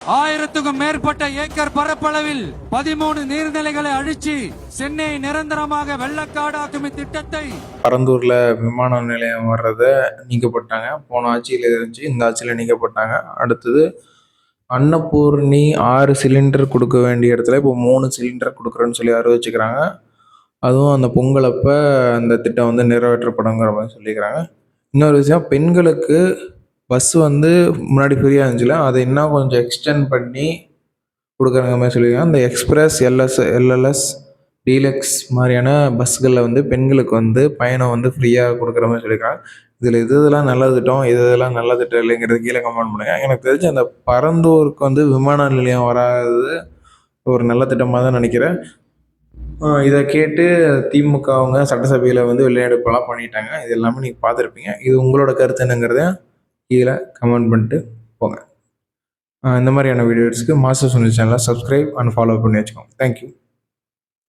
1000க்கும் மேற்பட்ட ஏக்கர் பரப்பளவில் 13 நீர்நிலைகளை அழிச்சு சென்னை நிரந்தரமாக வெள்ளக்காடாக்கும் திட்டத்தை பரந்தூர்ல விமான நிலையம் வர்றத நீக்கப்பட்டாங்க. போன ஆட்சியில் இருந்துச்சு, இந்த ஆட்சியில் நீக்கப்பட்டாங்க. அடுத்தது அன்னபூர்ணி 6 சிலிண்டர் கொடுக்க வேண்டிய இடத்துல இப்போ 3 சிலிண்டர் கொடுக்குறேன்னு சொல்லி அறிவிச்சுக்கிறாங்க. அதுவும் அந்த பொங்கலப்ப அந்த திட்டம் வந்து நிறைவேற்றப்படுங்கிற மாதிரி சொல்லிக்கிறாங்க. இன்னொரு விஷயம், பெண்களுக்கு பஸ் வந்து முன்னாடி ஃப்ரீயாக இருந்துச்சுல, அதை இன்னும் கொஞ்சம் எக்ஸ்டெண்ட் பண்ணி கொடுக்குற மாதிரி சொல்லியிருக்காங்க. இந்த எக்ஸ்பிரஸ், எல்எல்எஸ், டீலக்ஸ் மாதிரியான பஸ்களில் வந்து பெண்களுக்கு வந்து பயணம் வந்து ஃப்ரீயாக கொடுக்குற மாதிரி சொல்லியிருக்காங்க. இதில் இதெல்லாம் நல்ல திட்டம், இதெல்லாம் நல்ல திட்டம் இல்லைங்கிறது கீழே கமெண்ட் பண்ணுங்கள். எனக்கு தெரிஞ்சு அந்த பரந்தூருக்கு வந்து விமான நிலையம் வராது ஒரு நல்ல திட்டமாக தான் நினைக்கிறேன். இதை கேட்டு திமுக அவங்க சட்டசபையில் வந்து வெளிநடப்பெல்லாம் பண்ணிட்டாங்க. இது எல்லாமே நீங்கள் பார்த்துருப்பீங்க. இது உங்களோட கருத்து என்னங்கிறத கீழே கமெண்ட் பண்ணிட்டு போங்க. இந்த மாதிரியான வீடியோஸ்க்கு மாஸ்டர் சுனில் சேனலை சப்ஸ்கிரைப் அண்ட் ஃபாலோ பண்ணி வச்சுக்கோங்க. தேங்க்யூ.